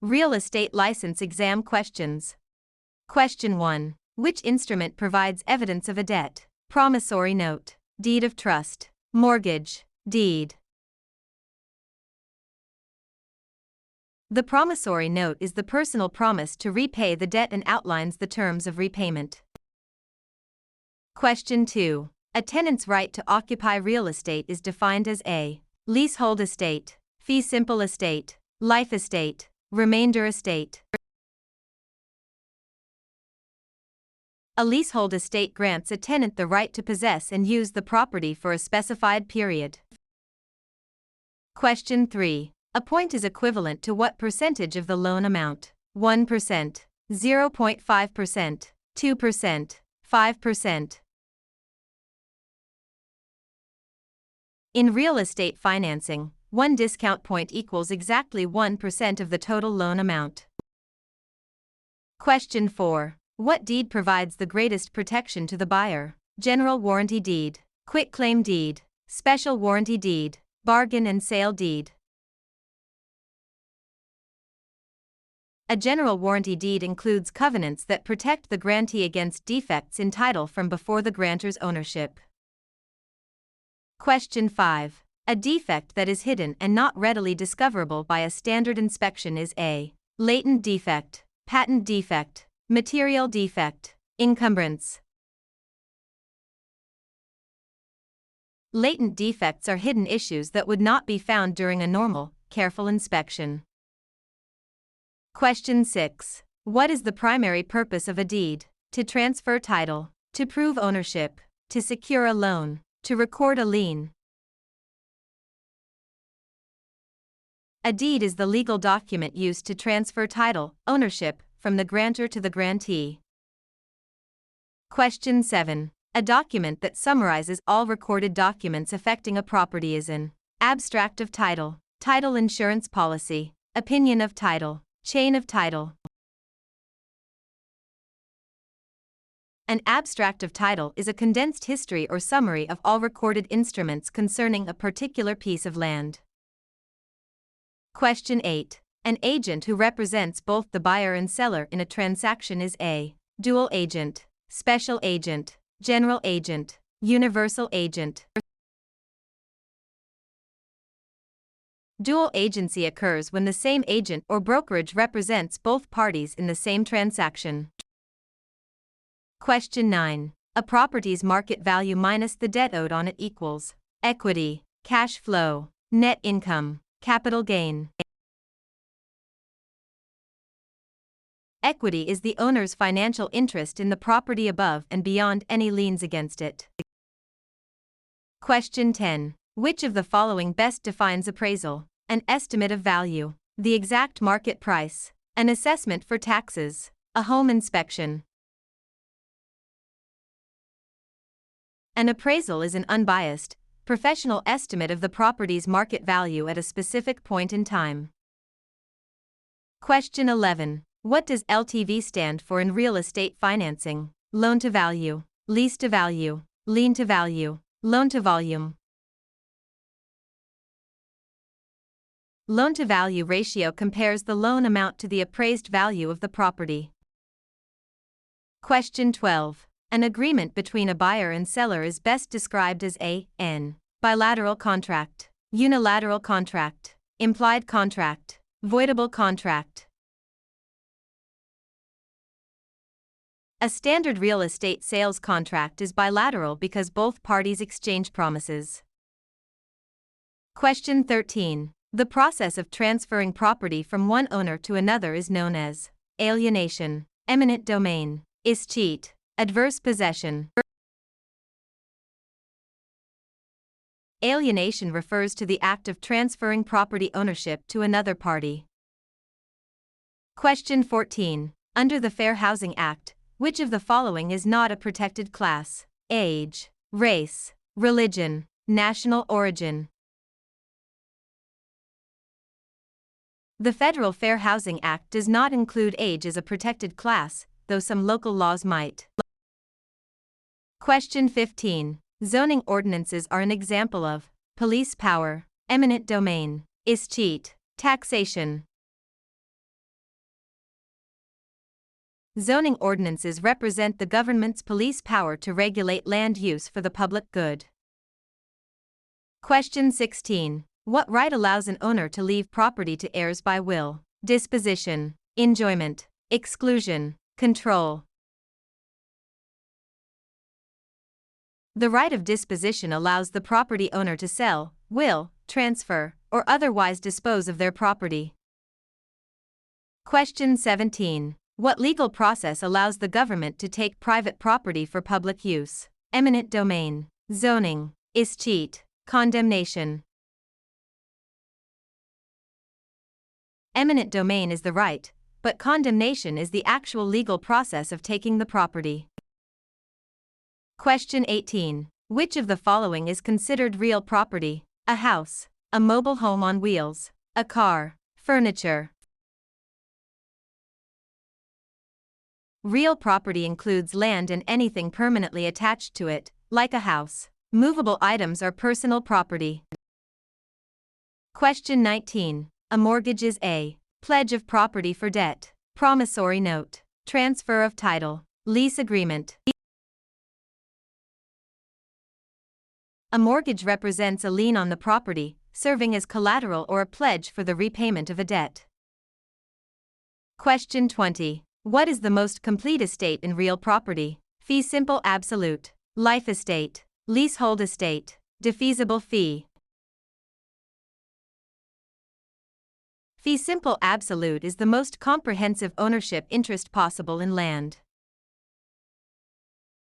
Real estate license exam questions. Question 1. Which instrument provides evidence of a debt? Promissory note, deed of trust, mortgage, deed. The promissory note is the personal promise to repay the debt and outlines the terms of repayment. Question 2. A tenant's right to occupy real estate is defined as a leasehold estate, fee simple estate, life estate, remainder estate. A leasehold estate grants a tenant the right to possess and use the property for a specified period. Question 3. A point is equivalent to what percentage of the loan amount? 1%, 0.5%, 2%, 5%. In real estate financing, one discount point equals exactly 1% of the total loan amount. Question 4. What deed provides the greatest protection to the buyer? General warranty deed, quitclaim deed, special warranty deed, bargain and sale deed. A general warranty deed includes covenants that protect the grantee against defects in title from before the grantor's ownership. Question 5. A defect that is hidden and not readily discoverable by a standard inspection is a latent defect, patent defect, material defect, encumbrance. Latent defects are hidden issues that would not be found during a normal, careful inspection. Question 6. What is the primary purpose of a deed? To transfer title, to prove ownership, to secure a loan, to record a lien. A deed is the legal document used to transfer title, ownership, from the grantor to the grantee. Question 7. A document that summarizes all recorded documents affecting a property is an abstract of title, title insurance policy, opinion of title, chain of title. An abstract of title is a condensed history or summary of all recorded instruments concerning a particular piece of land. Question 8. An agent who represents both the buyer and seller in a transaction is a dual agent, special agent, general agent, universal agent. Dual agency occurs when the same agent or brokerage represents both parties in the same transaction. Question 9. A property's market value minus the debt owed on it equals equity, cash flow, net income, capital gain. Equity is the owner's financial interest in the property above and beyond any liens against it. Question 10. Which of the following best defines appraisal? An estimate of value, the exact market price, an assessment for taxes, a home inspection. An appraisal is an unbiased, professional estimate of the property's market value at a specific point in time. Question 11. What does LTV stand for in real estate financing? Loan to value, lease to value, lien to value, loan to volume. Loan to value ratio compares the loan amount to the appraised value of the property. Question 12. An agreement between a buyer and seller is best described as an bilateral contract, unilateral contract, implied contract, voidable contract. A standard real estate sales contract is bilateral because both parties exchange promises. Question 13. The process of transferring property from one owner to another is known as alienation, eminent domain, escheat, adverse possession. Alienation refers to the act of transferring property ownership to another party. Question 14. Under the Fair Housing Act, which of the following is not a protected class? Age, race, religion, national origin. The Federal Fair Housing Act does not include age as a protected class, though some local laws might. Question 15. Zoning ordinances are an example of police power, eminent domain, escheat, taxation. Zoning ordinances represent the government's police power to regulate land use for the public good. Question 16. What right allows an owner to leave property to heirs by will? Disposition, enjoyment, exclusion, control. The right of disposition allows the property owner to sell, will, transfer, or otherwise dispose of their property. Question 17. What legal process allows the government to take private property for public use? Eminent domain, zoning, escheat, condemnation. Eminent domain is the right, but condemnation is the actual legal process of taking the property. Question 18. Which of the following is considered real property? A house, a mobile home on wheels, a car, furniture. Real property includes land and anything permanently attached to it, like a house. Movable items are personal property. Question 19. A mortgage is a pledge of property for debt, promissory note, transfer of title, lease agreement. A mortgage represents a lien on the property, serving as collateral or a pledge for the repayment of a debt. Question 20. What is the most complete estate in real property? Fee simple absolute, life estate, leasehold estate, defeasible fee. Fee simple absolute is the most comprehensive ownership interest possible in land.